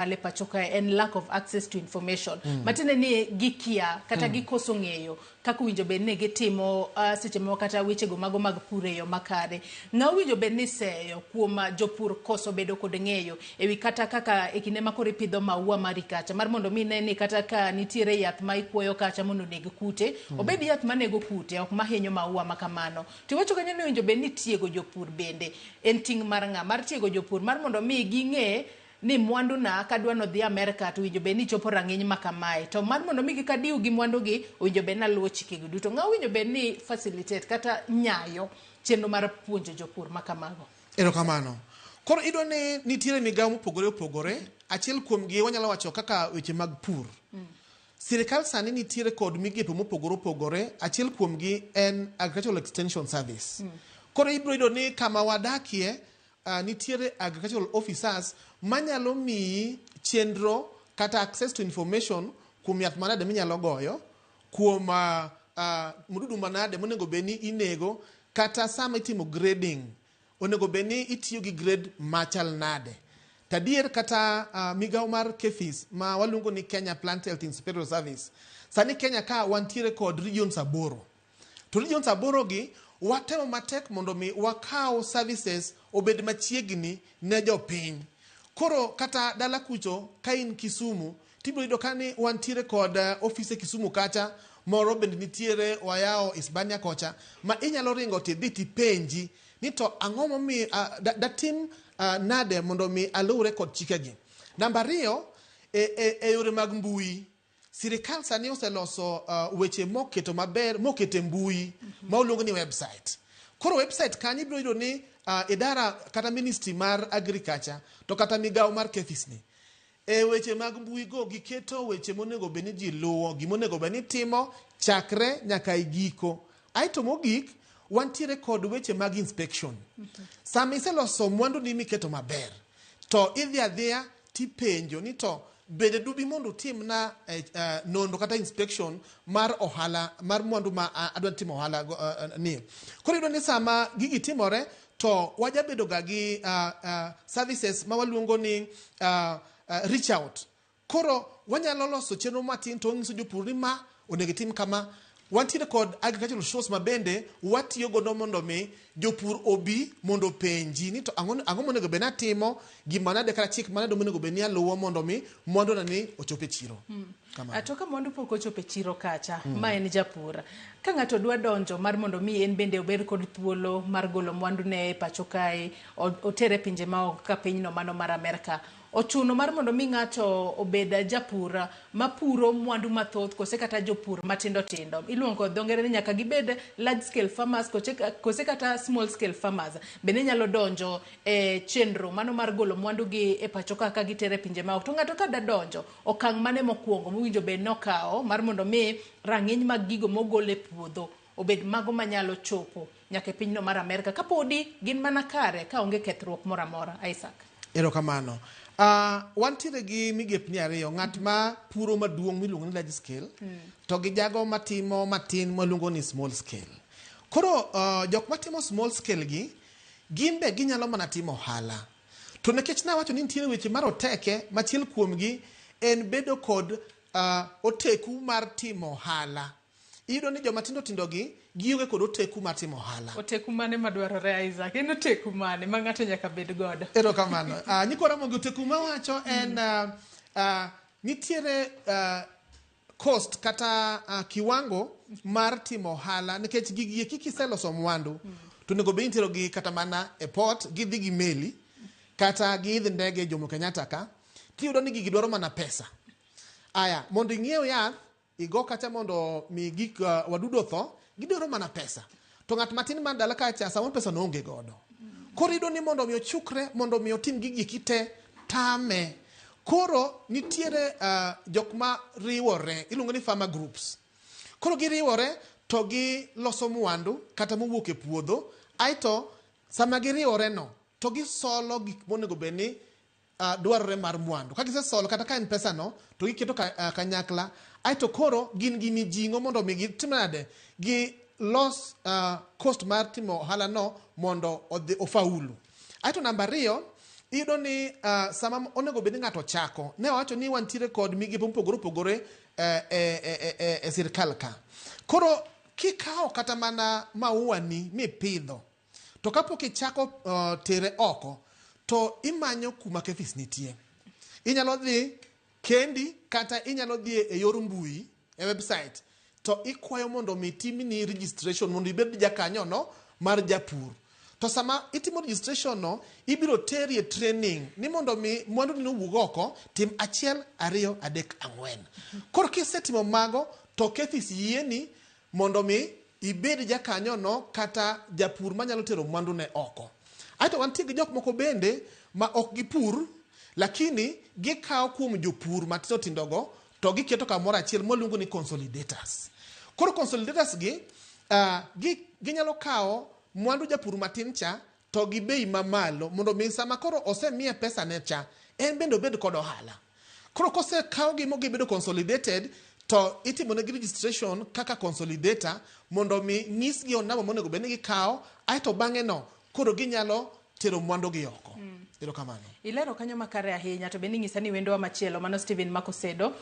ale pachoka en lack of access to information. Matine ni gikia kata gikoso ng'eyo kaka winjo bed ne gitimo seche moko kata weche go mago mag pur e yo makare. Ng'a winjo bed ni seyo kuom jopur koso bedo kod ng'eyo ewi kata kaka e kinde ma koro ipidho maua mari kacha mar mondo mi ne ni kata ka nitiere yath ma ikuoyo kacha mondo neg kute obed yath manego kute ok mahinyo maua makamano. Tiwacho kanyo ni winjo bed ni tiego jopur bende en ting' mar ng'a mar tiego jopur mar mondo mi ging'e ni mwandu na kadwa no dhi Amerika to winjo be ni chopo rang'iny makamae to mar mondo mi kadiu gi mwandu gi winjo be na luwo chikegi duto. Ng'a winjo be ni facilitate kata nyayo chenro mar puonjo jopur makamago. Erokamano. Koro ido ni nitiere migawo mopogore opogore, achiel kuom gi wanyalo wacho kaka weche mag pur. Sirikal sani nitiere kod migepe mopogore opogore, achiel kuom gi en Agricultural Extension Service. Koro ibro ido ni kama wadakie nitiere agricultural officers manyalo miyi chenro kata access to information kuom yath manade minyalo goyo, kuom mududu manade monego beni inego, kata sama itimo grading onego beni itiyo gi grade machal nade. Tadier kata migawo mar KEPHIS ma waluongo ni Kenya Plant Health Inspectorate Service. Sani Kenya ka wantiere kod regions aboro. To regions aboro gi watemo matek mondo mi wakao services obed machiegni ne jopiny. Koro kata dala kucho ka in Kisumu tibro yudo kani wantiere kod office Kisumu kacha, moro bende nitiere wayao Hispania kocha ma inyalo ringo tidhi tipenji ni to ang'o momiyo datim nade mondo mi alure kod chikegi. Namba 2 e yore mag mbui. Sirikal sani oseloso weche moketo maber mokete mbui ma uluongo ni website. Koro website kanyi ibro yudo ni idara kata ministry mar agriculture to kata migawo mar KEPHIS ni e weche mag mbui go giketo weche monego beni ji luwo, gimonego beni timo chakre nyaka igiko. Aito mogik wantiere kod weche mag inspection. Sama iseloso mwandu ni miketo maber to idhi adhiya tipenjo ni to bende dubi mondo tim na nondo kata inspection mar ohala mar mwandu ma adwa timo ohala ni. Koro yudo ni sama gigi timore to wajabedo ga gi services ma waluongo ni reach out. Koro wanyalo loso chenro matin to nyiso jopur ni ma onego tim kama. Wantiere kod agricultural shows ma bende watiyo godo mondo mi jopur obi mondo penji ni to ang'o monego beni atimo, gimanade kata chik manade monego beni aluwo mondo mi mwandu na ni ochope chiro. Atoka mwandu pok ochope chiro kacha, ma en japur. Ka ng'ato dwa donjo mar mondo mi en bende obed kod thuolo mar golo mwandu ne pacho kae, otere pinje maoko ka pinyno mano mar Amerika. Ochuno mar mondo mi ng'ato obed japur mapuro mwandu mathoth kose kata jopur matindo tindo. Iluongo dho ngere ni nyaka gibed large scale farmers kose kata small scale farmers. Bende nyalo donjo e chenro mano mar golo mwandu gi e pacho ka gitere pinje maoko. To ng'ato ka da donjo okang' mane mokwongo mowinjo bed nokao mar mondo mi rang'iny mag gigo mogole puodho obed mago manyalo chopo nyaka e pinyno mar Amerika kapodi gin mana kare ka onge kethruok moro amora. Isaac. Erokamano. Wantiere gi migepni ariyo, ng'at ma puro maduong' miluongo ni large scale to gi jago matimo matin miluongo ni small scale. Koro jok matimo small scale gi gimbe ginyalo mana timo ohala. To nekech nawacho ni nitiere weche maroteke machiel kuom gi en bedo kod oteku mar timo ohala. Iyudo ni joma tindo gi gionge kod oteku mar timo ohala. Oteku mane madwarore Isaac? En oteku mane ma ng'ato nyaka bed godo? Erokamano. Nyikora mongo oteku mawacho en nitiere cost kata kiwango mar timo ohala nikech gigi kiseloso mwandu to nego be intero gi kata mana e port, gidhi gi meli kata giidhi ndege Jomo Kenyatta ka, tiyudo ni gigi dwaro mana pesa. Aya, mondo ing'iew yath igo kacha mondo mi gik wadudu otho, gidwaro mana pesa. To ng'at matin man dala kacha samo pesa no onge godo. Koro iyudo ni mondo mi ochukre, mondo mi otim gigi kite tame. Koro nitiere jok ma riwore, iluongo ni farmer groups. Koro giriwore to gi loso mwandu kata mowuok e puodho, aito sama giriwore no to gisolo gik monego beni dwarore mar mwandu. Ka gisesolo kata ka en pesa no to giketo kanyakla, aito koro gin gi mijing'o mondo mi gitimnade gi los cost mar timo ohala no mondo ofaulu. Aito namba 2 iyudo ni sama onego bed ni ng'ato chako, ne wacho ni wantiere kod migepe mopogore opogore e sirkal ka. Koro kikawo kata mana maua ni mipidho, to kapok ichako tere oko, to imanyo kuma KEPHIS nitie. Inyalo dhi kendi kata inyalo dhi e yor mbui e website, to ikwayo mondo mi timni registration mondo ibed jakanyo no mar japur. To sama itimo registration no, ibiro teri e training ni mondo mi mwandu ni wuog oko, tim 1, 2, 3, 4. Koro kisetimo mago, to KEPHIS yieni mondo mi ibed jakanyo no kata japur manyalo tero mwandu ne oko. Aito wantie gi jok moko bende ma ok gipur, lakini gikawo kuom jopur matindo tindogo to giketo kamoro achiel moluongo ni consolidators. Koro consolidators gi ginyalo kawo mwandu japur matin cha to gi bei mamalo mondo mi sama koro osemiye pesa ne cha, en bende obed kod ohala. Koro kose kawo gi mogibedo consolidated, to itimo ne registration kaka consolidator mondo mi nyisgi onamo monego bed ni gikawo, aito bang'e no koro ginyalo tero mwandu gi oko. Erokamano. Ilero kanyo makare ahinya, to bende nyisa ni wendowa machielo mano Steven Makosedo